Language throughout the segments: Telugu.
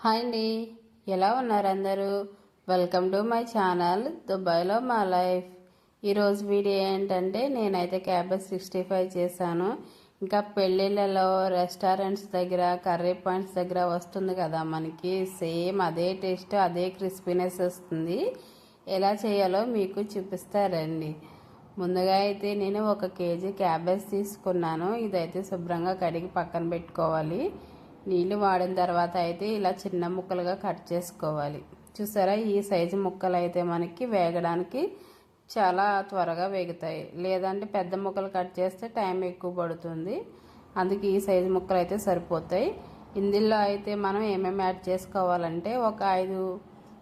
హాయ్ అండి, ఎలా ఉన్నారు అందరూ? వెల్కమ్ టు మై ఛానల్ దుబాయ్లో మా లైఫ్. ఈరోజు వీడియో ఏంటంటే నేనైతే క్యాబేజ్ 65 చేశాను. ఇంకా పెళ్ళిళ్ళలో రెస్టారెంట్స్ దగ్గర కర్రీ పాయింట్స్ దగ్గర వస్తుంది కదా, మనకి సేమ్ అదే టేస్ట్ అదే క్రిస్పీనెస్ వస్తుంది. ఎలా చేయాలో మీకు చూపిస్తారండి. ముందుగా అయితే నేను 1 కేజీ క్యాబేజ్ తీసుకున్నాను. ఇదైతే శుభ్రంగా కడిగి పక్కన పెట్టుకోవాలి. నీళ్ళు వాడిన తర్వాత అయితే ఇలా చిన్న ముక్కలుగా కట్ చేసుకోవాలి. చూసారా, ఈ సైజు ముక్కలు అయితే మనకి వేగడానికి చాలా త్వరగా వేగుతాయి. లేదంటే పెద్ద ముక్కలు కట్ చేస్తే టైం ఎక్కువ పడుతుంది. అందుకే ఈ సైజు ముక్కలు అయితే సరిపోతాయి. ఇందులో అయితే మనం ఏమేమి యాడ్ చేసుకోవాలంటే 5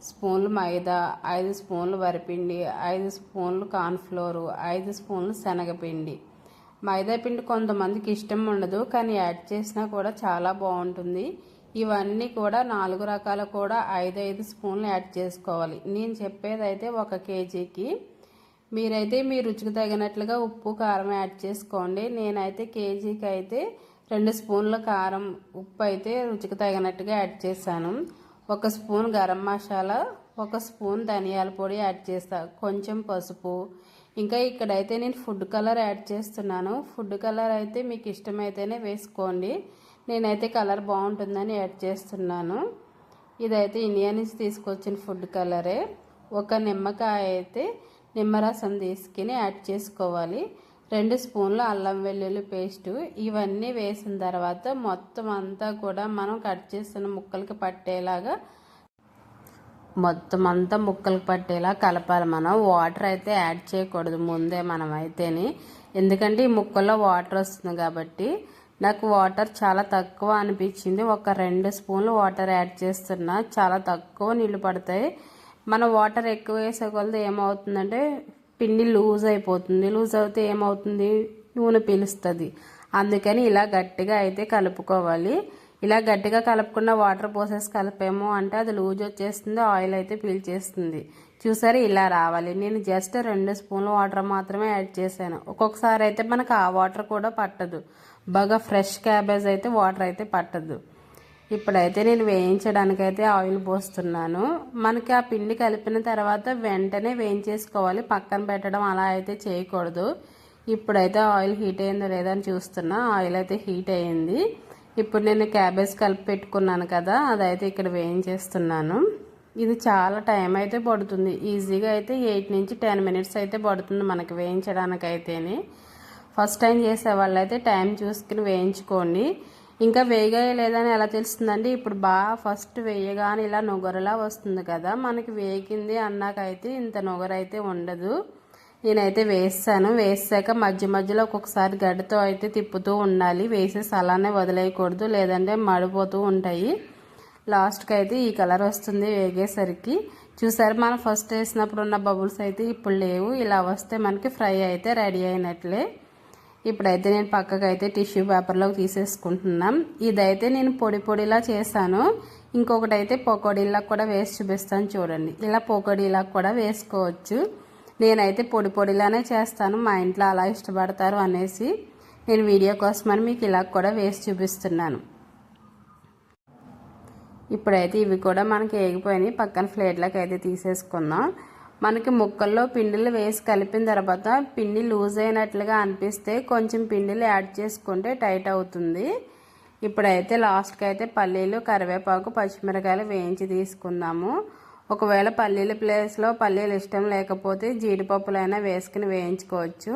స్పూన్లు మైదా, 5 స్పూన్లు వరిపిండి, 5 స్పూన్లు కార్న్ఫ్లోరు, 5 స్పూన్లు శనగపిండి. మైదా పిండి కొంతమందికి ఇష్టం ఉండదు, కానీ యాడ్ చేసినా కూడా చాలా బాగుంటుంది. ఇవన్నీ కూడా 4 రకాలు కూడా 5 స్పూన్లు యాడ్ చేసుకోవాలి. నేను చెప్పేది అయితే 1 కేజీకి. మీరైతే మీ రుచికి తగినట్లుగా ఉప్పు కారం యాడ్ చేసుకోండి. నేనైతే కేజీకి అయితే 2 స్పూన్ల కారం, ఉప్పు అయితే రుచికి తగినట్టుగా యాడ్ చేశాను. 1 స్పూన్ గరం మసాలా, 1 స్పూన్ ధనియాల పొడి యాడ్ చేస్తా, కొంచెం పసుపు. ఇంకా ఇక్కడైతే నేను ఫుడ్ కలర్ యాడ్ చేస్తున్నాను. ఫుడ్ కలర్ అయితే మీకు ఇష్టమైతేనే వేసుకోండి. నేనైతే కలర్ బాగుంటుందని యాడ్ చేస్తున్నాను. ఇదైతే ఇండియా నుంచి తీసుకొచ్చిన ఫుడ్ కలరే. 1 నిమ్మకాయ అయితే నిమ్మరసం తీసుకుని యాడ్ చేసుకోవాలి. 2 స్పూన్ల అల్లం వెల్లుల్లి పేస్టు. ఇవన్నీ వేసిన తర్వాత మొత్తం అంతా కూడా మనం కట్ చేసిన ముక్కలకి పట్టేలాగా మొత్తం అంతా ముక్కలు పట్టేలా కలపాలి. మనం వాటర్ అయితే యాడ్ చేయకూడదు ముందే మనం అయితేని, ఎందుకంటే ఈ ముక్కల్లో వాటర్ వస్తుంది కాబట్టి. నాకు వాటర్ చాలా తక్కువ అనిపించింది. 2 స్పూన్లు వాటర్ యాడ్ చేస్తున్నా. చాలా తక్కువ నీళ్ళు పడతాయి. మనం వాటర్ ఎక్కువ వేసే కొలది ఏమవుతుందంటే పిండి లూజ్ అయిపోతుంది. లూజ్ అయితే ఏమవుతుంది, నూనె పీలుస్తుంది. అందుకని ఇలా గట్టిగా అయితే కలుపుకోవాలి. ఇలా గట్టిగా కలుపుకున్న వాటర్ పోసేసి కలిపాము అంటే అది లూజ్ వచ్చేస్తుంది, ఆయిల్ అయితే పీల్చేస్తుంది. చూసారు, ఇలా రావాలి. నేను జస్ట్ 2 స్పూన్ల వాటర్ మాత్రమే యాడ్ చేశాను. ఒక్కొక్కసారి అయితే మనకు ఆ వాటర్ కూడా పట్టదు. బాగా ఫ్రెష్ క్యాబేజ్ అయితే వాటర్ అయితే పట్టదు. ఇప్పుడైతే నేను వేయించడానికైతే ఆయిల్ పోస్తున్నాను. మనకి ఆ పిండి కలిపిన తర్వాత వెంటనే వేయించేసుకోవాలి, పక్కన పెట్టడం అలా అయితే చేయకూడదు. ఇప్పుడైతే ఆయిల్ హీట్ అయిందో లేదో అని చూస్తున్నా. ఆయిల్ అయితే హీట్ అయ్యింది. ఇప్పుడు నేను క్యాబేజ్ కలిపి పెట్టుకున్నాను కదా, అదైతే ఇక్కడ వేయించేస్తున్నాను. ఇది చాలా టైం అయితే పడుతుంది. ఈజీగా అయితే 8 నుంచి 10 మినిట్స్ అయితే పడుతుంది మనకి వేయించడానికి అయితేనే. ఫస్ట్ టైం చేసే వాళ్ళు అయితే టైం చూసుకుని వేయించుకోండి. ఇంకా వేగాయ లేదని ఎలా తెలుస్తుందండి, ఇప్పుడు బాగా ఫస్ట్ వేయగానే ఇలా నొగరలా వస్తుంది కదా, మనకి వేగింది అన్నాకైతే ఇంత నొగరైతే ఉండదు. నేనైతే వేసాను. వేసాక మధ్య మధ్యలో ఒక్కొక్కసారి గడ్డతో అయితే తిప్పుతూ ఉండాలి. వేసేసి అలానే వదిలేయకూడదు, లేదంటే మడిపోతూ ఉంటాయి. లాస్ట్కి అయితే ఈ కలర్ వస్తుంది వేగేసరికి. చూసారు, మనం ఫస్ట్ వేసినప్పుడు ఉన్న బబుల్స్ అయితే ఇప్పుడు లేవు. ఇలా వస్తే మనకి ఫ్రై అయితే రెడీ అయినట్లే. ఇప్పుడైతే నేను పక్కకు అయితే టిష్యూ పేపర్లోకి తీసేసుకుంటున్నాం. ఇదైతే నేను పొడి పొడిలా చేశాను. ఇంకొకటి అయితే పకోడీలా కూడా వేసి చూపిస్తాను చూడండి. ఇలా పకోడీలా కూడా వేసుకోవచ్చు. నేనైతే పొడి పొడిలానే చేస్తాను, మా ఇంట్లో అలా ఇష్టపడతారు అనేసి నేను వీడియో కోసమని మీకు ఇలా కూడా వేసి చూపిస్తున్నాను. ఇప్పుడైతే ఇవి కూడా మనకి వేగిపోయినాయి. పక్కన ప్లేట్లోకి అయితే తీసేసుకుందాం. మనకి ముక్కల్లో పిండిలు వేసి కలిపిన తర్వాత పిండి లూజ్ అయినట్లుగా అనిపిస్తే కొంచెం పిండిలు యాడ్ చేసుకుంటే టైట్ అవుతుంది. ఇప్పుడైతే లాస్ట్కి అయితే పల్లీలు, కరివేపాకు, పచ్చిమిరకాయలు వేయించి తీసుకుందాము. ఒకవేళ పల్లీల ప్లేస్లో పల్లీలు ఇష్టం లేకపోతే జీడిపప్పులైనా వేసుకుని వేయించుకోవచ్చు.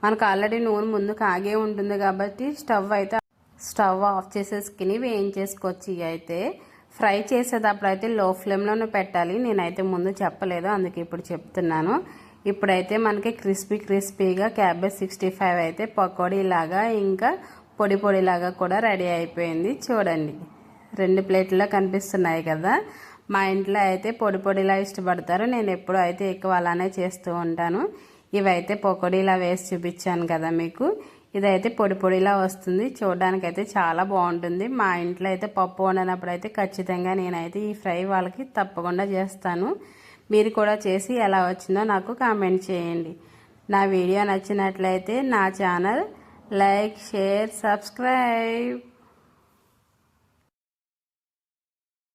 మనకు ఆల్రెడీ నూనె ముందు కాగే ఉంటుంది కాబట్టి స్టవ్ ఆఫ్ చేసేసుకుని వేయించేసుకోవచ్చు. ఇవి అయితే ఫ్రై చేసేటప్పుడు అయితే లో ఫ్లేమ్లోనే పెట్టాలి. నేనైతే ముందు చెప్పలేదు, అందుకే ఇప్పుడు చెప్తున్నాను. ఇప్పుడైతే మనకి క్రిస్పీగా క్యాబేజ్ 65 అయితే పకోడీలాగా ఇంకా పొడి పొడిలాగా కూడా రెడీ అయిపోయింది. చూడండి, 2 ప్లేట్లో కనిపిస్తున్నాయి కదా. మా ఇంట్లో అయితే పొడి పొడిలా ఇష్టపడతారు. నేను ఎప్పుడు అయితే ఎక్కువ అలానే చేస్తూ ఉంటాను. ఇవైతే పకోడీలా వేసి చూపించాను కదా మీకు. ఇదైతే పొడి పొడిలా వస్తుంది. చూడడానికి అయితే చాలా బాగుంటుంది. మా ఇంట్లో అయితే పప్పు వండినప్పుడు అయితే ఖచ్చితంగా నేనైతే ఈ ఫ్రై వాళ్ళకి తప్పకుండా చేస్తాను. మీరు కూడా చేసి ఎలా వచ్చిందో నాకు కామెంట్ చేయండి. నా వీడియో నచ్చినట్లయితే నా ఛానల్ లైక్, షేర్, సబ్స్క్రైబ్.